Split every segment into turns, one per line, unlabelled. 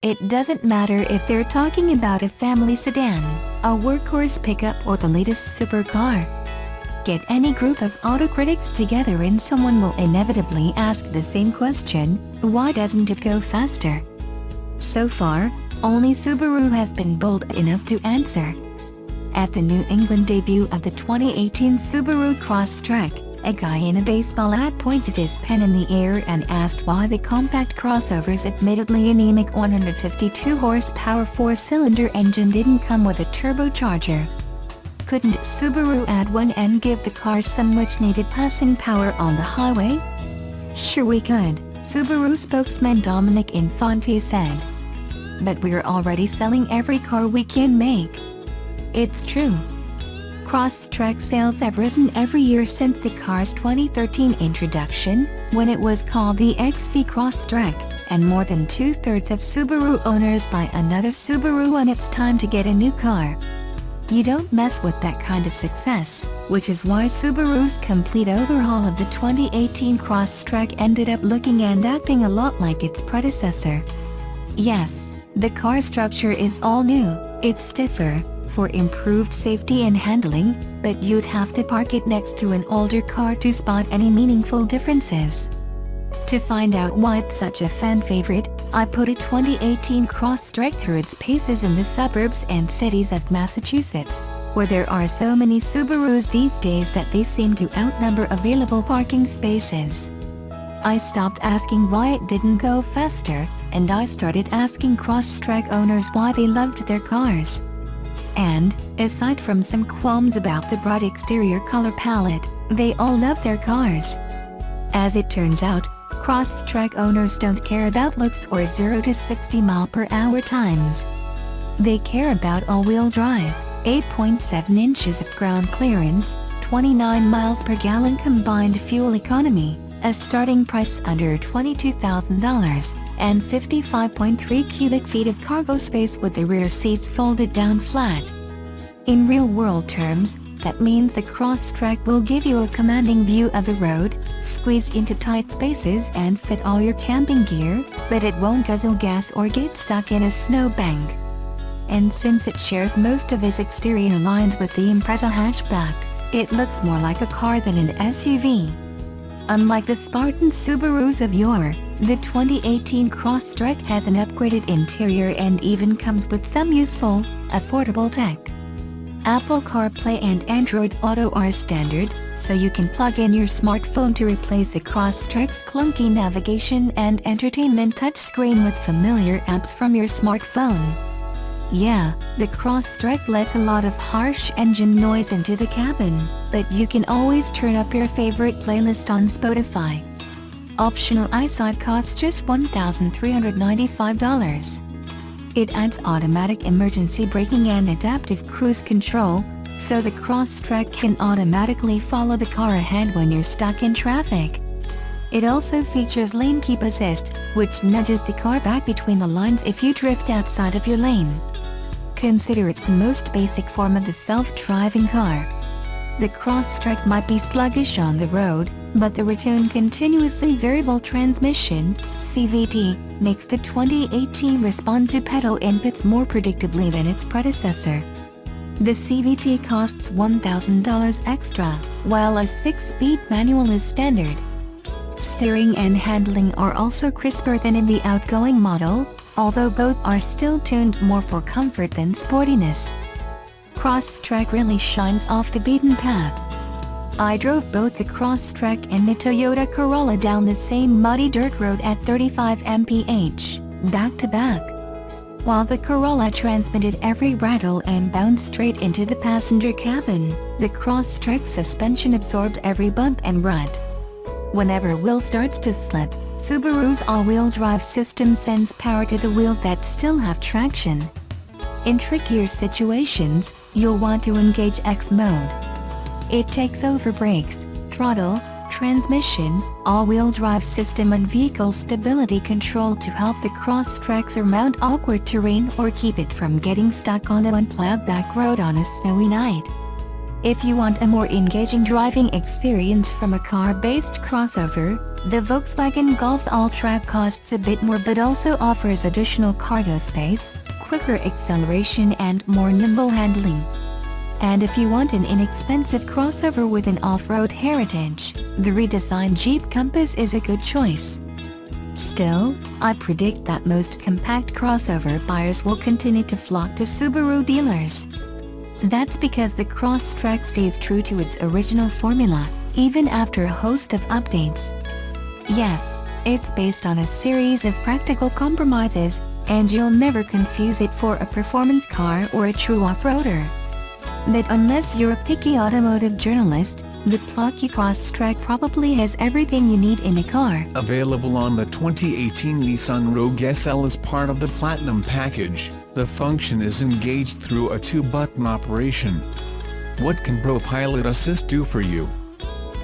It doesn't matter if they're talking about a family sedan, a workhorse pickup or the latest supercar. Get any group of auto critics together and someone will inevitably ask the same question: why doesn't it go faster? So far, only Subaru has been bold enough to answer. At the New England debut of the 2018 Subaru Crosstrek, a guy in a baseball hat pointed his pen in the air and asked why the compact crossover's admittedly anemic 152 horsepower four-cylinder engine didn't come with a turbocharger. Couldn't Subaru add one and give the car some much-needed passing power on the highway? Sure we could, Subaru spokesman Dominic Infante said. But we're already selling every car we can make. It's true. Crosstrek sales have risen every year since the car's 2013 introduction, when it was called the XV Crosstrek, and more than two-thirds of Subaru owners buy another Subaru when it's time to get a new car. You don't mess with that kind of success, which is why Subaru's complete overhaul of the 2018 Crosstrek ended up looking and acting a lot like its predecessor. Yes, the car structure is all new, it's stiffer, for improved safety and handling, but you'd have to park it next to an older car to spot any meaningful differences. To find out why it's such a fan favorite, I put a 2018 Crosstrek through its paces in the suburbs and cities of Massachusetts, where there are so many Subarus these days that they seem to outnumber available parking spaces. I stopped asking why it didn't go faster, and I started asking Crosstrek owners why they loved their cars. And, aside from some qualms about the bright exterior color palette, they all love their cars. As it turns out, Crosstrek owners don't care about looks or 0 to 60 mph times. They care about all-wheel drive, 8.7 inches of ground clearance, 29 miles per gallon combined fuel economy, a starting price under $22,000, and 55.3 cubic feet of cargo space with the rear seats folded down flat. In real-world terms, that means the Crosstrek will give you a commanding view of the road, squeeze into tight spaces and fit all your camping gear, but it won't guzzle gas or get stuck in a snowbank. And since it shares most of its exterior lines with the Impreza hatchback, it looks more like a car than an SUV. Unlike the Spartan Subarus of yore, the 2018 Crosstrek has an upgraded interior and even comes with some useful, affordable tech. Apple CarPlay and Android Auto are standard, so you can plug in your smartphone to replace the Crosstrek's clunky navigation and entertainment touchscreen with familiar apps from your smartphone. Yeah, the Crosstrek lets a lot of harsh engine noise into the cabin, but you can always turn up your favorite playlist on Spotify. Optional eyesight costs just $1,395. It adds automatic emergency braking and adaptive cruise control, so the Crosstrek can automatically follow the car ahead when you're stuck in traffic. It also features lane keep assist, which nudges the car back between the lines if you drift outside of your lane. Consider it the most basic form of the self-driving car. The Crosstrek might be sluggish on the road, but the return continuously variable transmission, CVT, makes the 2018 respond to pedal inputs more predictably than its predecessor. The CVT costs $1,000 extra, while a 6-speed manual is standard. Steering and handling are also crisper than in the outgoing model, although both are still tuned more for comfort than sportiness. Crosstrek really shines off the beaten path. I drove both the Crosstrek and the Toyota Corolla down the same muddy dirt road at 35 mph, back to back. While the Corolla transmitted every rattle and bounced straight into the passenger cabin, the Crosstrek's suspension absorbed every bump and rut. Whenever wheel starts to slip, Subaru's all-wheel drive system sends power to the wheels that still have traction. In trickier situations, you'll want to engage X mode. It takes over brakes, throttle, transmission, all-wheel drive system and vehicle stability control to help the Crosstrek surmount awkward terrain or keep it from getting stuck on a unplowed back road on a snowy night. If you want a more engaging driving experience from a car-based crossover, The Volkswagen Golf Alltrack costs a bit more but also offers additional cargo space, quicker acceleration and more nimble handling. And if you want an inexpensive crossover with an off-road heritage, the redesigned Jeep Compass is a good choice. Still, I predict that most compact crossover buyers will continue to flock to Subaru dealers. That's because the Crosstrek stays true to its original formula, even after a host of updates. Yes, it's based on a series of practical compromises, and you'll never confuse it for a performance car or a true off-roader. But unless you're a picky automotive journalist, the plucky Crosstrek probably has everything you need in a car.
Available on the 2018 Nissan Rogue SL as part of the Platinum package, the function is engaged through a 2-button operation. What can ProPilot Assist do for you?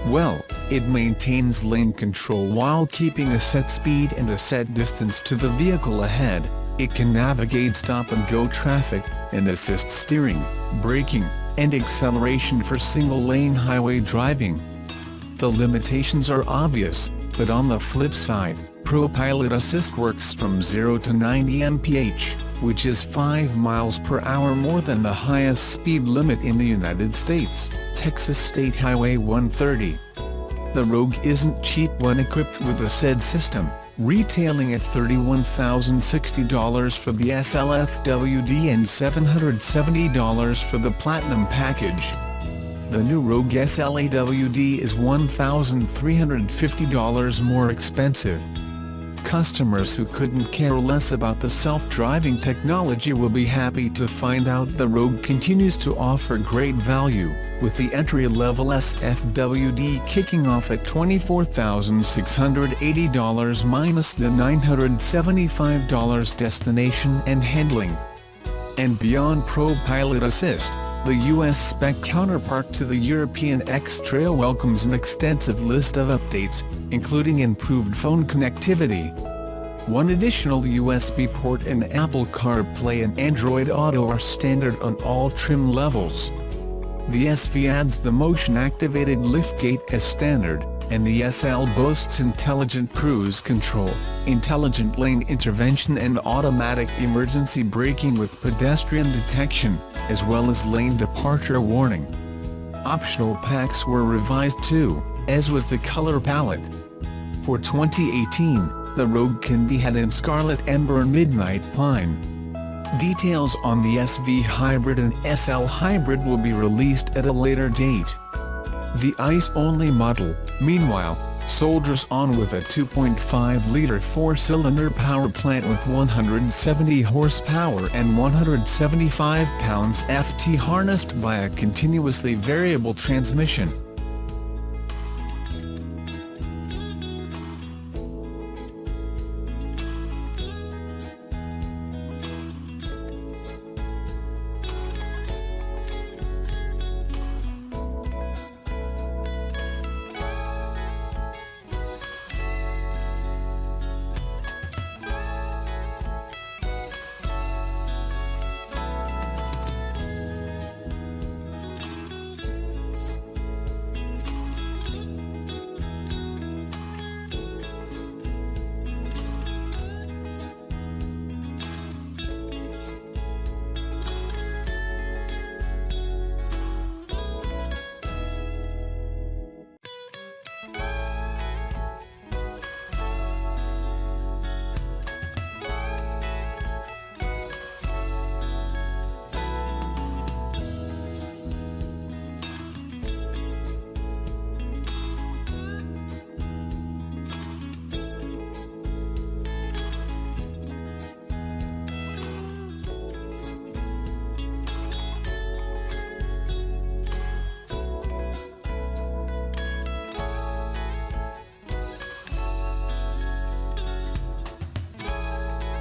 Well, it maintains lane control while keeping a set speed and a set distance to the vehicle ahead. It can navigate stop-and-go traffic, and assist steering, braking, and acceleration for single-lane highway driving. The limitations are obvious, but on the flip side, ProPilot Assist works from 0 to 90 mph, which is 5 miles per hour more than the highest speed limit in the United States, Texas State Highway 130. The Rogue isn't cheap when equipped with the said system, retailing at $31,060 for the SLFWD and $770 for the Platinum package. The new Rogue SLAWD is $1,350 more expensive. Customers who couldn't care less about the self-driving technology will be happy to find out the Rogue continues to offer great value, with the entry-level SFWD kicking off at $24,680 minus the $975 destination and handling. And beyond ProPilot Assist, the US spec counterpart to the European X-Trail welcomes an extensive list of updates, including improved phone connectivity. One additional USB port and Apple CarPlay and Android Auto are standard on all trim levels. The SV adds the motion-activated liftgate as standard, and the SL boasts intelligent cruise control, intelligent lane intervention and automatic emergency braking with pedestrian detection, as well as lane departure warning. Optional packs were revised too, as was the color palette. For 2018, the Rogue can be had in Scarlet Ember and Midnight Pine. Details on the SV Hybrid and SL Hybrid will be released at a later date. The ICE-only model, meanwhile, soldiers on with a 2.5-liter 4-cylinder power plant with 170 horsepower and 175 pounds-ft harnessed by a continuously variable transmission.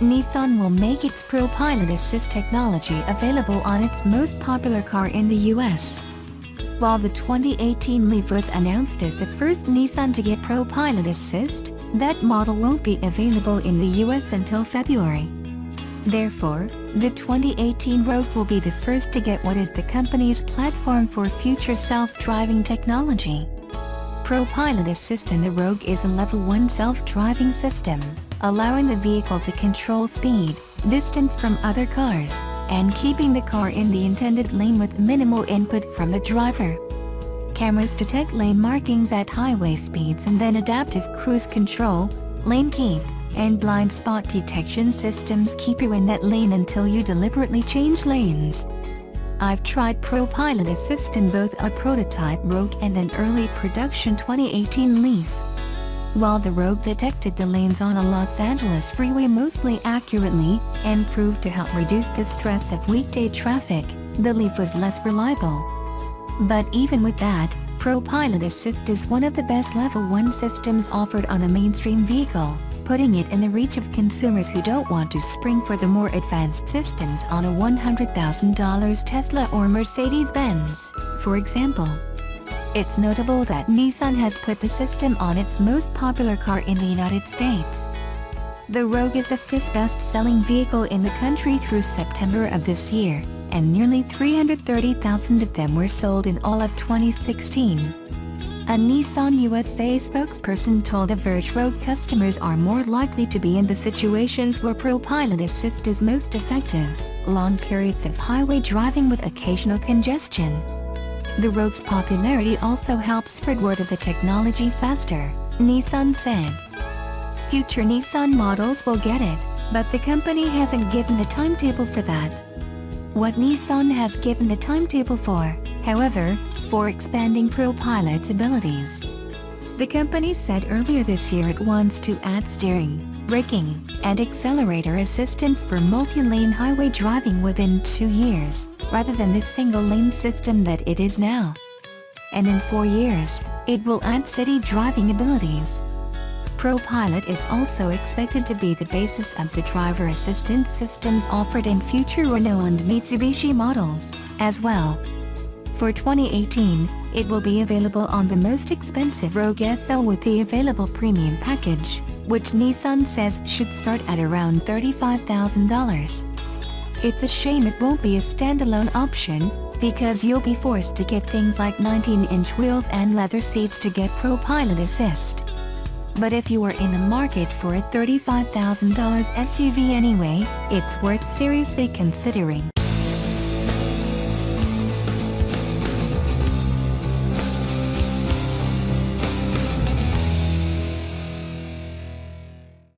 Nissan will make its ProPilot Assist technology available on its most popular car in the US. While the 2018 Leaf was announced as the first Nissan to get ProPilot Assist, that model won't be available in the US until February. Therefore, the 2018 Rogue will be the first to get what is the company's platform for future self-driving technology. ProPilot Assist in the Rogue is a Level 1 self-driving system, allowing the vehicle to control speed, distance from other cars, and keeping the car in the intended lane with minimal input from the driver. Cameras detect lane markings at highway speeds, and then adaptive cruise control, lane keep, and blind spot detection systems keep you in that lane until you deliberately change lanes. I've tried ProPilot Assist in both a prototype Rogue and an early production 2018 Leaf. While the Rogue detected the lanes on a Los Angeles freeway mostly accurately, and proved to help reduce the stress of weekday traffic, the Leaf was less reliable. But even with that, ProPilot Assist is one of the best Level 1 systems offered on a mainstream vehicle, putting it in the reach of consumers who don't want to spring for the more advanced systems on a $100,000 Tesla or Mercedes-Benz, for example. It's notable that Nissan has put the system on its most popular car in the United States. The Rogue is the 5th best-selling vehicle in the country through September of this year, and nearly 330,000 of them were sold in all of 2016. A Nissan USA spokesperson told The Verge Rogue customers are more likely to be in the situations where ProPilot Assist is most effective, long periods of highway driving with occasional congestion. The Rogue's popularity also helps spread word of the technology faster, Nissan said. Future Nissan models will get it, but the company hasn't given a timetable for that. What Nissan has given a timetable for, however, for expanding ProPilot's abilities. The company said earlier this year it wants to add steering, braking, and accelerator assistance for multi-lane highway driving within 2 years, rather than the single-lane system that it is now. And in 4 years, it will add city driving abilities. ProPilot is also expected to be the basis of the driver assistance systems offered in future Renault and Mitsubishi models, as well. For 2018, it will be available on the most expensive Rogue SL with the available premium package, which Nissan says should start at around $35,000. It's a shame it won't be a standalone option, because you'll be forced to get things like 19-inch wheels and leather seats to get ProPilot Assist. But if you are in the market for a $35,000 SUV anyway, it's worth seriously considering.